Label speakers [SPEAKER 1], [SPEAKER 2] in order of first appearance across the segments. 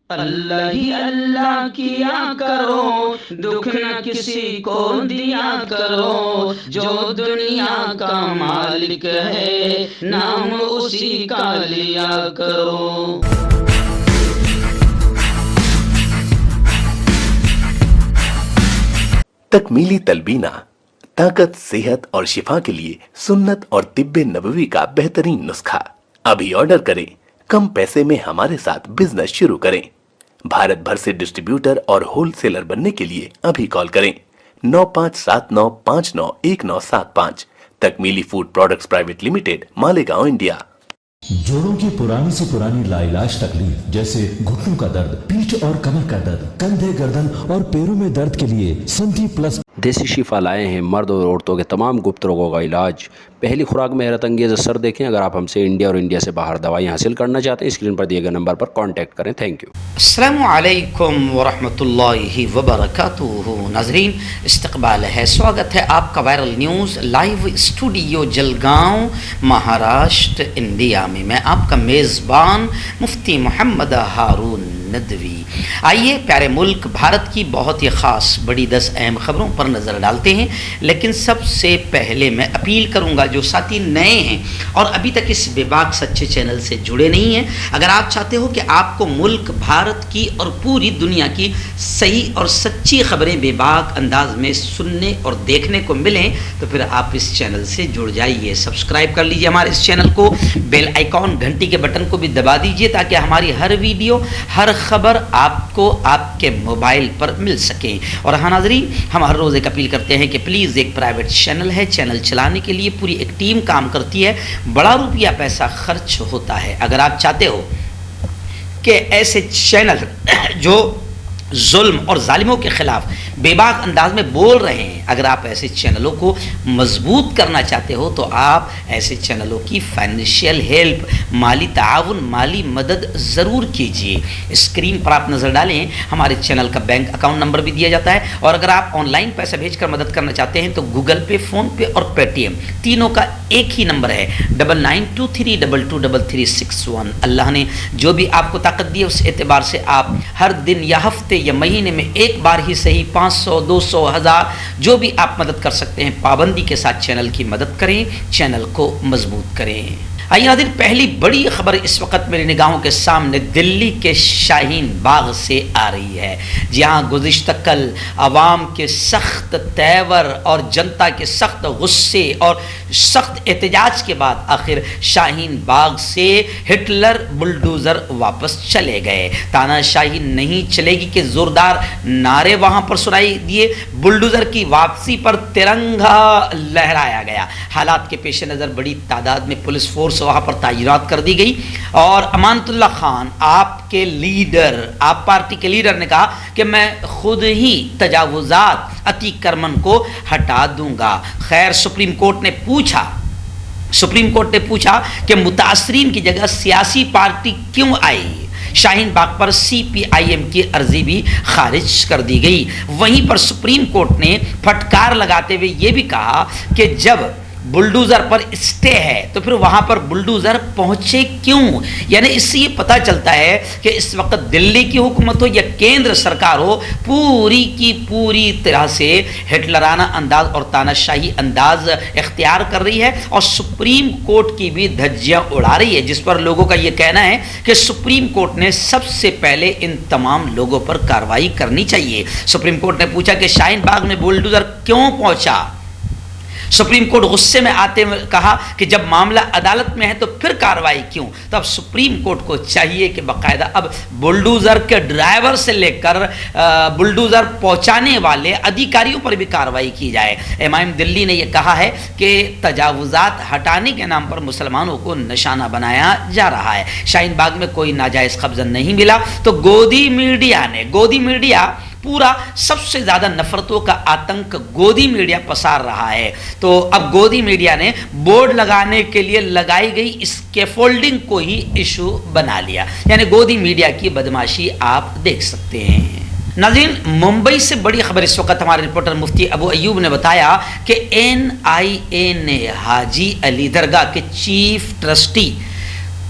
[SPEAKER 1] अल्लाह ही अल्लाह किया करो, दुख न किसी को दिया करो, जो दुनिया का मालिक है नाम उसी का लिया करो।
[SPEAKER 2] तकमीली तलबीना ताकत, सेहत और शिफा के लिए सुन्नत और तिब्बे नबवी का बेहतरीन नुस्खा। अभी ऑर्डर करें, कम पैसे में हमारे साथ बिजनेस शुरू करें। भारत भर से डिस्ट्रीब्यूटर और होलसेलर बनने के लिए अभी कॉल करें 9579591975। Takmeeli food products private limited, Malegaon, India.
[SPEAKER 3] जोड़ों की पुरानी से पुरानी लाइलाज तकलीफ जैसे घुटनों का दर्द, पीठ और कमर का दर्द, कंधे, गर्दन और पैरों में दर्द के लिए संधि प्लस
[SPEAKER 4] देसी शिफा लाए हैं मर्द और औरतों के तमाम गुप्त रोगों का इलाज। पहली खुराक में हैरत अंगेज़ असर देखें। अगर आप हमसे इंडिया और इंडिया से बाहर दवाई हासिल करना चाहते हैं, स्क्रीन पर दिए गए नंबर पर कांटेक्ट करें। Thank you.
[SPEAKER 5] अस्सलामु अलैकुम वरहमतुल्लाहि वबरकातुहू। नाज़रीन, इस्तकबाल है, स्वागत है आपका viral news live studio Jalgaon, Maharashtra, India में। मैं आपका मेज़बान मुफ्ती मोहम्मद हारून नदवी। आइए प्यारे मुल्क भारत की बहुत ही ख़ास बड़ी 10 अहम ख़बरों पर नज़र डालते हैं। लेकिन सबसे पहले मैं अपील करूंगा, जो साथी नए हैं और अभी तक इस बेबाक सच्चे चैनल से जुड़े नहीं हैं, अगर आप चाहते हो कि आपको मुल्क भारत की और पूरी दुनिया की सही और सच्ची खबरें बेबाक अंदाज में सुनने और देखने को मिलें, तो फिर आप इस चैनल से जुड़ जाइए। सब्सक्राइब कर लीजिए हमारे इस चैनल को, बेल आइकॉन घंटी के बटन को भी दबा दीजिए, ताकि हमारी हर वीडियो, हर खबर आपको आपके मोबाइल पर मिल सके। और हाँ नाज़रीन, हम हर रोज़ एक अपील करते हैं कि प्लीज़, एक प्राइवेट चैनल है, चैनल चलाने के लिए पूरी एक टीम काम करती है, बड़ा रुपया पैसा खर्च होता है। अगर आप चाहते हो कि ऐसे चैनल जो जुल्म और जालिमों के ख़िलाफ़ बेबाक अंदाज में बोल रहे हैं, अगर आप ऐसे चैनलों को मजबूत करना चाहते हो, तो आप ऐसे चैनलों की फाइनेंशियल हेल्प, माली ताउन, माली मदद ज़रूर कीजिए। स्क्रीन पर आप नज़र डालें, हमारे चैनल का बैंक अकाउंट नंबर भी दिया जाता है। और अगर आप ऑनलाइन पैसा भेजकर मदद करना चाहते हैं, तो गूगल पे, फ़ोनपे और पेटीएम तीनों का एक ही नंबर है, 9923223361। अल्लाह ने जो भी आपको ताकत दी है, उस एतबार से आप हर दिन या हफ्ते या महीने में एक बार ही सही 500, 200, 1000 जो भी आप मदद कर सकते हैं, पाबंदी के साथ चैनल की मदद करें, चैनल को मजबूत करें। आइए नाज़रीन, पहली बड़ी खबर इस वक्त मेरी निगाहों के सामने दिल्ली के शाहीन बाग से आ रही है, जहाँ गुज़िश्ता कल अवाम के सख्त तेवर और जनता के सख्त गुस्से और सख्त एहतजाज के बाद आखिर शाहीन बाग से हिटलर बुलडोज़र वापस चले गए। तानाशाही नहीं चलेगी के ज़ोरदार नारे वहाँ पर सुनाई दिए। बुलडोज़र की वापसी पर तिरंगा लहराया गया। हालात के पेश नज़र बड़ी तादाद में पुलिस फोर्स वहाँ पर तैनात कर दी गई। और अमानतुल्लाह खान, आपके लीडर, आप पार्टी के लीडर ने कहा कि मैं खुद ही तजावुज़ात, अतिक्रमण को हटा दूंगा। खैर, सुप्रीम कोर्ट ने पूछा कि मुतासरीन की जगह सियासी पार्टी क्यों आई। शाहीन बाग पर CPIM की अर्जी भी खारिज कर दी गई। वहीं पर सुप्रीम कोर्ट ने फटकार लगाते हुए ये भी कहा कि जब बुलडोज़र पर स्टे है, तो फिर वहाँ पर बुलडोज़र पहुँचे क्यों। यानी इससे ये पता चलता है कि इस वक्त दिल्ली की हुकूमत हो या केंद्र सरकार हो, पूरी की पूरी तरह से हिटलराना अंदाज और तानाशाही अंदाज इख्तियार कर रही है। और सुप्रीम कोर्ट की भी धज्जियाँ उड़ा रही है, जिस पर लोगों का ये कहना है कि सुप्रीम कोर्ट ने सबसे पहले इन तमाम लोगों पर कार्रवाई करनी चाहिए। सुप्रीम कोर्ट ने पूछा कि शाहीन बाग में बुलडोज़र क्यों पहुँचा। सुप्रीम कोर्ट गुस्से में आते हुए कहा कि जब मामला अदालत में है तो फिर कार्रवाई क्यों। तब सुप्रीम कोर्ट को चाहिए कि बाकायदा अब बुलडोज़र के ड्राइवर से लेकर बुलडोज़र पहुंचाने वाले अधिकारियों पर भी कार्रवाई की जाए। इमाम दिल्ली ने यह कहा है कि तजावुज़ात हटाने के नाम पर मुसलमानों को निशाना बनाया जा रहा है। शाहीन बाग में कोई नाजायज़ कब्जा नहीं मिला, तो गोदी मीडिया पूरा सबसे ज़्यादा नफरतों का आतंक गोदी मीडिया पसार रहा है। तो अब गोदी मीडिया ने बोर्ड लगाने के लिए लगाई गई स्कैफोल्डिंग को ही इशू बना लिया। यानी गोदी मीडिया की बदमाशी आप देख सकते हैं। नाज़रीन, मुंबई से बड़ी खबर इस वक्त हमारे रिपोर्टर मुफ्ती अबू अयूब ने बताया कि NIA ने हाजी अली दरगाह के चीफ ट्रस्टी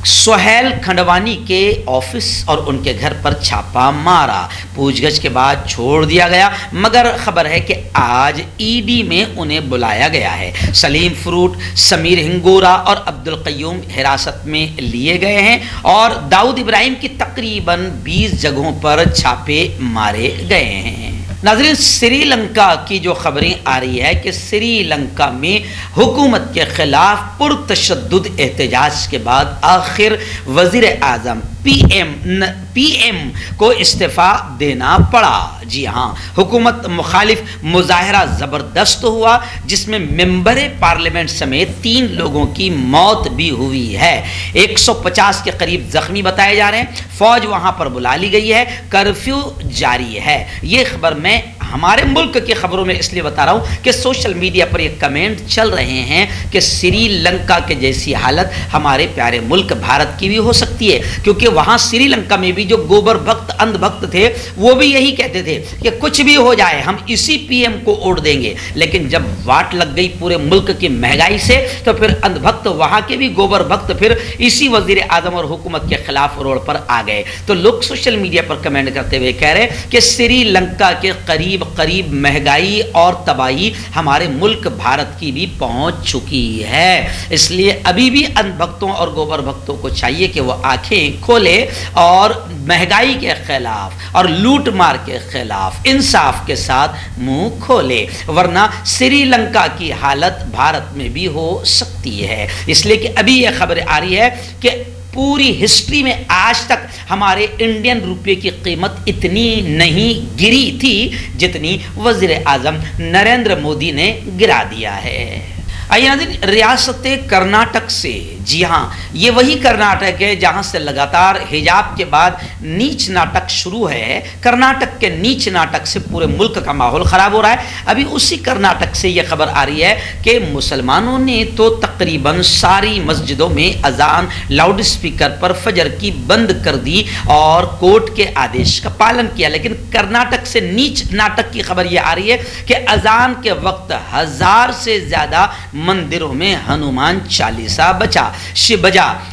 [SPEAKER 5] सुहेल खंडवानी के ऑफिस और उनके घर पर छापा मारा। पूछगछ के बाद छोड़ दिया गया, मगर खबर है कि आज ईडी में उन्हें बुलाया गया है। सलीम फ्रूट, समीर हिंगोरा और अब्दुल कय्यूम हिरासत में लिए गए हैं और दाऊद इब्राहिम की तकरीबन 20 जगहों पर छापे मारे गए हैं। नाज़रीन, श्रीलंका की जो खबरें आ रही है कि श्रीलंका में हुकूमत के खिलाफ पुरतशद्दुद एहतजाज के बाद आखिर वज़ीर आज़म पीएम को इस्तीफ़ा देना पड़ा। जी हाँ, हुकूमत मुखालिफ मुजाहरा ज़बरदस्त हुआ, जिसमें मेंबर पार्लियामेंट समेत 3 लोगों की मौत भी हुई है। 150 के करीब जख्मी बताए जा रहे हैं। फौज वहां पर बुला ली गई है, कर्फ्यू जारी है। ये खबर मैं हमारे मुल्क की खबरों में इसलिए बता रहा हूं कि सोशल मीडिया पर ये कमेंट चल रहे हैं कि श्रीलंका के जैसी हालत हमारे प्यारे मुल्क भारत की भी हो सकती है, क्योंकि वहां श्रीलंका में भी जो गोबर भक्त अंधभक्त थे वो भी यही कहते थे कि कुछ भी हो जाए हम इसी पीएम को वोट देंगे। लेकिन जब वाट लग गई पूरे मुल्क की महंगाई से, तो फिर अंधभक्त वहां के भी गोबर भक्त फिर इसी वजीर आजम और हुकूमत के खिलाफ रोड पर आ गए। तो लोग सोशल मीडिया पर कमेंट करते हुए कह रहे कि श्रीलंका के करीब करीब महंगाई और तबाही हमारे मुल्क भारत की भी पहुंच चुकी है। इसलिए अभी भी अंधभक्तों और गोबर भक्तों को चाहिए कि वो आंखें खोले और महंगाई के खिलाफ और लूट मार के खिलाफ इंसाफ के साथ मुंह खोले, वरना श्रीलंका की हालत भारत में भी हो सकती है। इसलिए कि अभी यह खबर आ रही है कि पूरी हिस्ट्री में आज तक हमारे इंडियन रुपये की कीमत इतनी नहीं गिरी थी जितनी वजीर आजम नरेंद्र मोदी ने गिरा दिया है। आइए नाज़रीन, रियासत कर्नाटक से, जी हाँ, ये वही कर्नाटक है जहाँ से लगातार हिजाब के बाद नीच नाटक शुरू है। कर्नाटक के नीच नाटक से पूरे मुल्क का माहौल ख़राब हो रहा है। अभी उसी कर्नाटक से ये खबर आ रही है कि मुसलमानों ने तो तकरीबन सारी मस्जिदों में अजान लाउड स्पीकर पर फजर की बंद कर दी और कोर्ट के आदेश का पालन किया। लेकिन कर्नाटक से नीच नाटक की खबर ये आ रही है कि अजान के वक्त 1000 से ज़्यादा मंदिरों में हनुमान चालीसा बजा।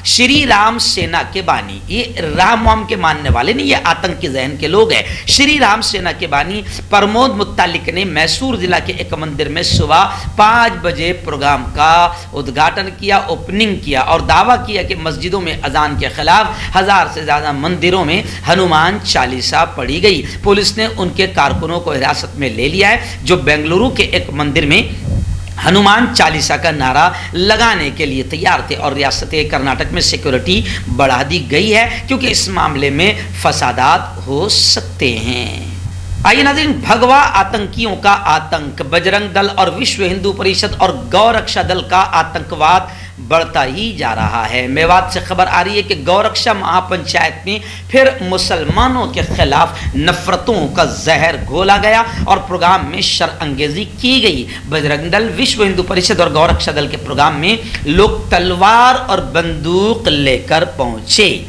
[SPEAKER 5] श्री राम सेना के बानी, ये राम वाम के मानने वाले नहीं, ये आतंकी जहन के लोग हैं। श्री राम सेना के बानी प्रमोद मुत्तालिक ने मैसूर जिला के एक मंदिर में सुबह 5 बजे प्रोग्राम का उद्घाटन किया, ओपनिंग किया और दावा किया कि मस्जिदों में अजान के खिलाफ 1000 से ज्यादा मंदिरों में हनुमान चालीसा पढ़ी गई। पुलिस ने उनके कारकुनों को हिरासत में ले लिया है, जो बेंगलुरु के एक मंदिर में हनुमान चालीसा का नारा लगाने के लिए तैयार थे। और रियासत कर्नाटक में सिक्योरिटी बढ़ा दी गई है क्योंकि इस मामले में फसादात हो सकते हैं। आइए नाज़रीन, भगवा आतंकियों का आतंक, बजरंग दल और विश्व हिंदू परिषद और गौरक्षा दल का आतंकवाद बढ़ता ही जा रहा है। मेवात से खबर आ रही है कि गौरक्षा महापंचायत में फिर मुसलमानों के खिलाफ नफरतों का जहर घोला गया और प्रोग्राम में शरअंगेजी की गई। बजरंग दल, विश्व हिंदू परिषद और गौरक्षा दल के प्रोग्राम में लोग तलवार और बंदूक लेकर पहुंचे।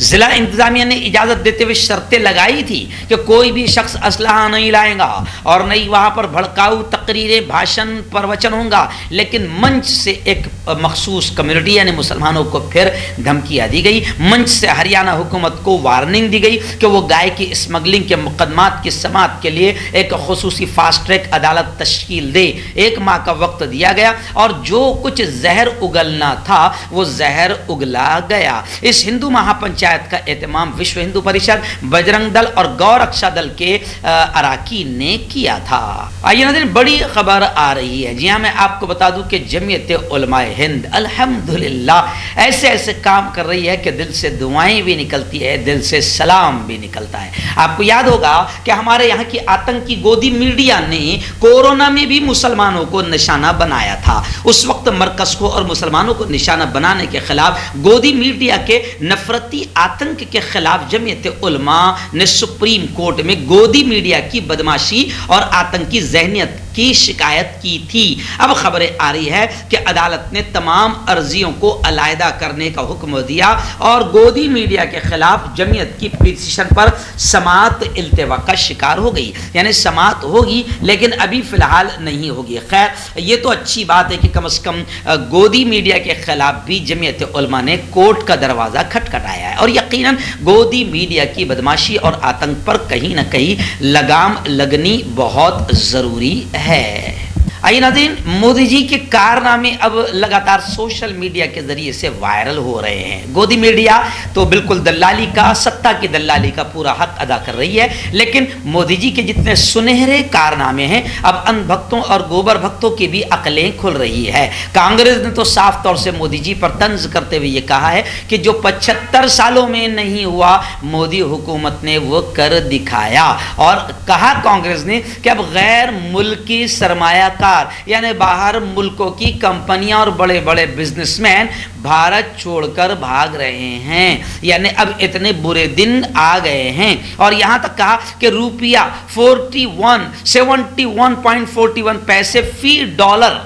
[SPEAKER 5] जिला इंतजामिया ने इजाजत देते हुए शर्तें लगाई थी कि कोई भी शख्स असलहा नहीं लाएगा और नहीं वहां पर भड़काऊ तकरीरें, भाषण, प्रवचन होगा। लेकिन मंच से एक मखसूस कम्युनिटी यानी मुसलमानों को फिर धमकियां दी गई। मंच से हरियाणा हुकूमत को वार्निंग दी गई कि वो गाय की स्मगलिंग के मुकदमात की समाअत के लिए एक खुसूसी फास्ट ट्रैक अदालत तश्कील दे। 1 माह का वक्त दिया गया और जो कुछ जहर उगलना था वो जहर उगला गया। इस हिंदू महापंचायत का एहतमाम विश्व हिंदू परिषद, बजरंग दल और गौरक्षा दल के अराकीन ने किया था। आइए नाज़रीन, बड़ी खबर आ रही है। जी हाँ, मैं आपको बता दूं कि जमीयत उलमाए हिंद अल्हम्दुलिल्लाह ऐसे ऐसे काम कर रही है कि दिल से दुआएं भी निकलती है, दिल से सलाम भी निकलता है। आपको याद होगा कि हमारे यहाँ की आतंकी गोदी मीडिया ने कोरोना में भी मुसलमानों को निशाना बनाया था। उस वक्त मरकज को और मुसलमानों को निशाना बनाने के खिलाफ गोदी मीडिया के नफरती आतंक के खिलाफ जमीयत उलमा ने सुप्रीम कोर्ट में गोदी मीडिया की बदमाशी और आतंकी जहनियत की शिकायत की थी। अब खबरें आ रही है कि अदालत ने तमाम अर्जियों को अलहदा करने का हुक्म दिया और गोदी मीडिया के खिलाफ जमीयत की पिटीशन पर समाअत इल्तिवा का शिकार हो गई, यानी समाअत होगी लेकिन अभी फिलहाल नहीं होगी। खैर ये तो अच्छी बात है कि कम से कम गोदी मीडिया के खिलाफ भी जमीयत उलमा ने कोर्ट का दरवाज़ा खटखटाया है और यकीनन गोदी मीडिया की बदमाशी और आतंक पर कहीं ना कहीं लगाम लगनी बहुत ज़रूरी है। आइए नाज़रीन, मोदी जी के कारनामे अब लगातार सोशल मीडिया के जरिए से वायरल हो रहे हैं। गोदी मीडिया तो बिल्कुल दलाली का, सत्ता की दलाली का पूरा हक अदा कर रही है, लेकिन मोदी जी के जितने सुनहरे कारनामे हैं अब अंध भक्तों और गोबर भक्तों की भी अकलें खुल रही है। कांग्रेस ने तो साफ तौर से मोदी जी पर तंज करते हुए ये कहा है कि जो 75 सालों में नहीं हुआ मोदी हुकूमत ने वो कर दिखाया, और कहा कांग्रेस ने कि अब गैर मुल्की सरमायाकार यानी बाहर मुल्कों की कंपनियां और बड़े बड़े बिजनेसमैन भारत छोड़कर भाग रहे हैं, यानी अब इतने बुरे दिन आ गए हैं। और यहां तक कहा कि रुपया 71.41 पैसे फी डॉलर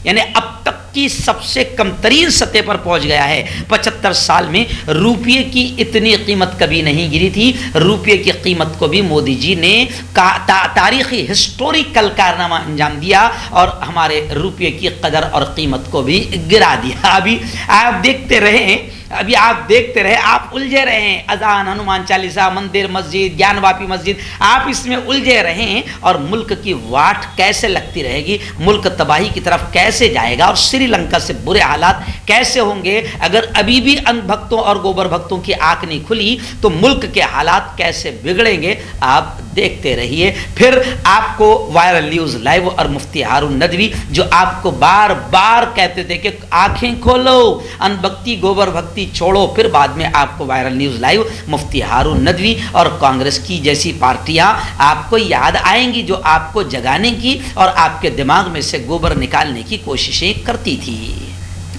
[SPEAKER 5] यानी अब तक की सबसे कम तरीन सतह पर पहुंच गया है। 75 साल में रुपये की इतनी कीमत कभी नहीं गिरी थी। रुपये की कीमत को भी मोदी जी ने तारीखी हिस्टोरिकल कारनामा अंजाम दिया और हमारे रुपये की कदर और कीमत को भी गिरा दिया। अभी आप देखते रहे, आप उलझे रहे हैं, अजान, हनुमान चालीसा, मंदिर, मस्जिद, ज्ञानवापी मस्जिद, आप इसमें उलझे रहे हैं और मुल्क की वाट कैसे लगती रहेगी, मुल्क तबाही की तरफ कैसे जाएगा और श्रीलंका से बुरे हालात कैसे होंगे। अगर अभी भी अंध भक्तों और गोबर भक्तों की आंख नहीं खुली तो मुल्क के हालात कैसे बिगड़ेंगे, आप देखते रहिए। फिर आपको वायरल न्यूज लाइव और मुफ्ती हारून नदवी जो आपको बार बार कहते थे कि आंखें खोलो, अंध भक्ति गोबर भक्ति छोड़ो, फिर बाद में आपको वायरल न्यूज लाइव मुफ्ती हारून नदवी और कांग्रेस की जैसी पार्टियां आपको याद आएंगी जो आपको जगाने की और आपके दिमाग में से गोबर निकालने की कोशिशें करती थी।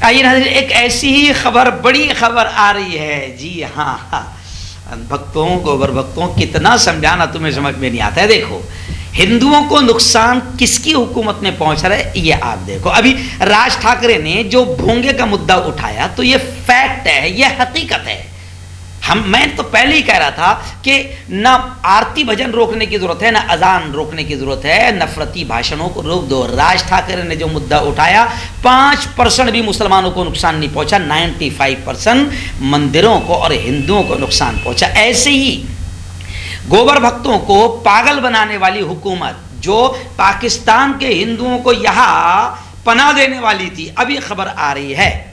[SPEAKER 5] आइए नाज़रीन, एक ऐसी ही खबर, बड़ी खबर आ रही है। जी हाँ, भक्तों, गोबर भक्तों, कितना समझाना तुम्हें समझ में नहीं आता है। देखो, हिंदुओं को नुकसान किसकी हुकूमत में पहुंच रहा है ये आप देखो। अभी राज ठाकरे ने जो भोंगे का मुद्दा उठाया तो ये फैक्ट है, ये हकीकत है। मैं तो पहले ही कह रहा था कि ना आरती भजन रोकने की जरूरत है, ना अजान रोकने की जरूरत है, नफरती भाषणों को रोक दो। राज ठाकरे ने जो मुद्दा उठाया 5% भी मुसलमानों को नुकसान नहीं पहुंचा, 95% मंदिरों को और हिंदुओं को नुकसान पहुंचा। ऐसे ही गोबर भक्तों को पागल बनाने वाली हुकूमत जो पाकिस्तान के हिंदुओं को यहां पनाह देने वाली थी, अभी खबर आ रही है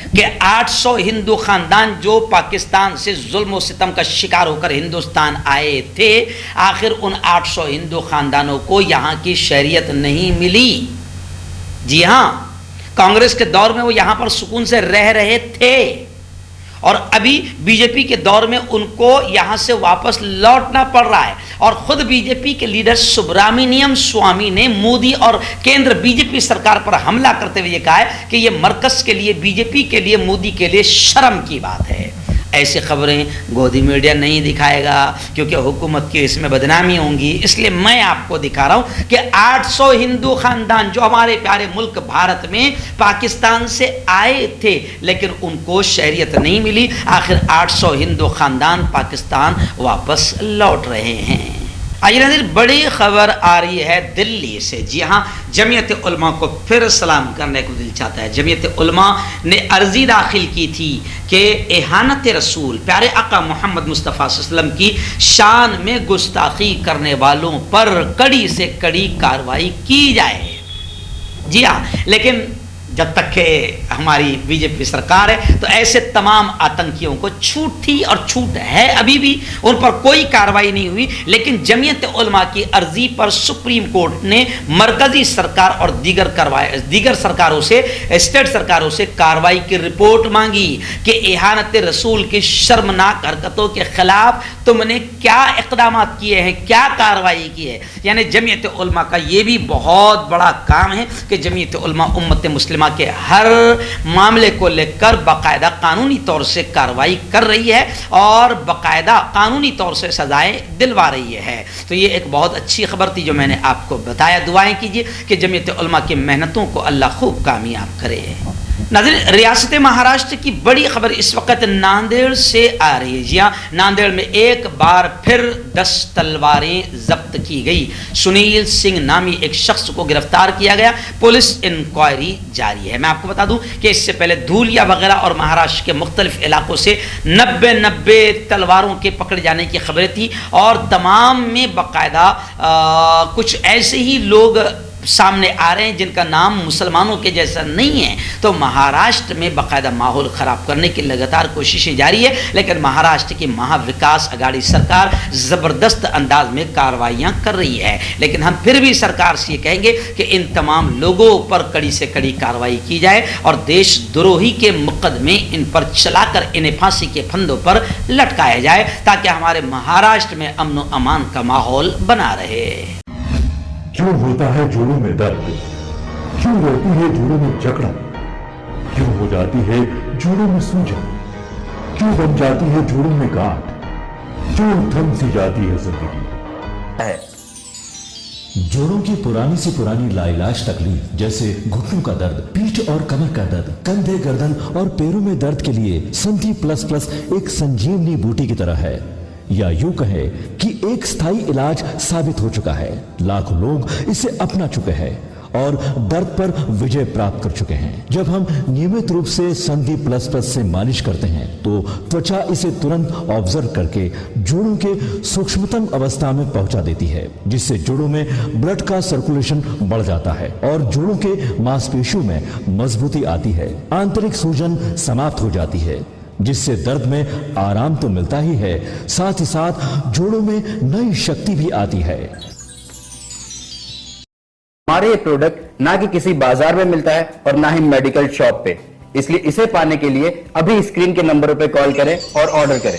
[SPEAKER 5] कि 800 हिंदू खानदान जो पाकिस्तान से जुल्म और सितम का शिकार होकर हिंदुस्तान आए थे, आखिर उन 800 हिंदू खानदानों को यहां की शरीयत नहीं मिली। जी हां, कांग्रेस के दौर में वो यहां पर सुकून से रह रहे थे और अभी बीजेपी के दौर में उनको यहां से वापस लौटना पड़ रहा है। और खुद बीजेपी के लीडर सुब्रमण्यम स्वामी ने मोदी और केंद्र बीजेपी सरकार पर हमला करते हुए कहा है कि यह मरकज के लिए, बीजेपी के लिए, मोदी के लिए शर्म की बात है। ऐसी खबरें गोदी मीडिया नहीं दिखाएगा क्योंकि हुकूमत की इसमें बदनामी होंगी, इसलिए मैं आपको दिखा रहा हूं कि 800 हिंदू खानदान जो हमारे प्यारे मुल्क भारत में पाकिस्तान से आए थे लेकिन उनको शरीयत नहीं मिली, आखिर 800 हिंदू खानदान पाकिस्तान वापस लौट रहे हैं। आइए नाज़रीन, बड़ी खबर आ रही है दिल्ली से। जी हाँ, जमीयत उलमा को फिर सलाम करने को दिल चाहता है। जमीयत उलमा ने अर्जी दाखिल की थी कि एहानत रसूल प्यारे आका मोहम्मद मुस्तफ़ा सल्लल्लाहु अलैहि वसल्लम की शान में गुस्ताखी करने वालों पर कड़ी से कड़ी कार्रवाई की जाए। जी हाँ, लेकिन जब तक के हमारी बीजेपी सरकार है तो ऐसे तमाम आतंकियों को छूट थी और छूट है, अभी भी उन पर कोई कार्रवाई नहीं हुई। लेकिन जमीयत उलमा की अर्जी पर सुप्रीम कोर्ट ने मरकजी सरकार और दीगर सरकारों से, स्टेट सरकारों से कार्रवाई की रिपोर्ट मांगी कि इहानत रसूल की शर्मनाक हरकतों के खिलाफ तुमने क्या इक़दाम किए हैं, क्या कार्रवाई की है। यानी जमीयत उलमा का ये भी बहुत बड़ा काम है कि जमीयत उलमा उम्मत मुस्लिमा उलमा के हर मामले को लेकर बाकायदा कानूनी तौर से कार्रवाई कर रही है और बाकायदा कानूनी तौर से सजाएं दिलवा रही है। तो ये एक बहुत अच्छी खबर थी जो मैंने आपको बताया। दुआएं कीजिए कि जमीयत उलमा की मेहनतों को अल्लाह खूब कामयाब करे। नाज़रीन, रियासत महाराष्ट्र की बड़ी खबर इस वक्त नांदेड़ से आ रही है। जी हाँ, नांदेड़ में एक बार फिर 10 तलवारें जब्त की गई। सुनील सिंह नामी एक शख्स को गिरफ्तार किया गया। पुलिस इंक्वायरी जारी है। मैं आपको बता दूं कि इससे पहले धूलिया वगैरह और महाराष्ट्र के मुख्तलिफ इलाकों से 90 तलवारों के पकड़े जाने की खबरें थी और तमाम में बाकायदा कुछ ऐसे ही लोग सामने आ रहे हैं जिनका नाम मुसलमानों के जैसा नहीं है। तो महाराष्ट्र में बाकायदा माहौल ख़राब करने की लगातार कोशिशें जारी है, लेकिन महाराष्ट्र की महाविकास अघाड़ी सरकार ज़बरदस्त अंदाज में कार्रवाइयाँ कर रही है। लेकिन हम फिर भी सरकार से ये कहेंगे कि इन तमाम लोगों पर कड़ी से कड़ी कार्रवाई की जाए और देशद्रोही के मुकदमे इन पर चलाकर इन्हें फांसी के फंदों पर लटकाया जाए ताकि हमारे महाराष्ट्र में अमन व अमान का माहौल बना रहे।
[SPEAKER 3] क्यों होता है जोड़ों में दर्द, क्यों रहती है जोड़ों में जकड़न, क्यों हो जाती है जोड़ों में सूजन, क्यों बन जाती है जोड़ों में गांठ, क्यों थम सी जाती है जिंदगी। जोड़ों की पुरानी से पुरानी लाइलाज तकलीफ जैसे घुटनों का दर्द, पीठ और कमर का दर्द, कंधे, गर्दन और पैरों में दर्द के लिए संधि प्लस प्लस एक संजीवनी बूटी की तरह है, या यूं कहे कि एक स्थायी इलाज साबित हो चुका है। लाखों लोग इसे अपना चुके हैं और दर्द पर विजय प्राप्त कर चुके हैं। जब हम नियमित रूप से संधि प्लस प्लस से मालिश करते हैं तो त्वचा इसे तुरंत ऑब्जर्व करके जोड़ों के सूक्ष्मतम अवस्था में पहुंचा देती है, जिससे जोड़ों में ब्लड का सर्कुलेशन बढ़ जाता है और जोड़ों के मांसपेशियों में मजबूती आती है। आंतरिक सूजन समाप्त हो जाती है, जिससे दर्द में आराम तो मिलता ही है, साथ ही साथ जोड़ों में नई शक्ति भी आती है।
[SPEAKER 6] हमारे ये प्रोडक्ट ना कि किसी बाजार में मिलता है और ना ही मेडिकल शॉप पे, इसलिए इसे पाने के लिए अभी स्क्रीन के नंबरों पे कॉल करें और ऑर्डर करें।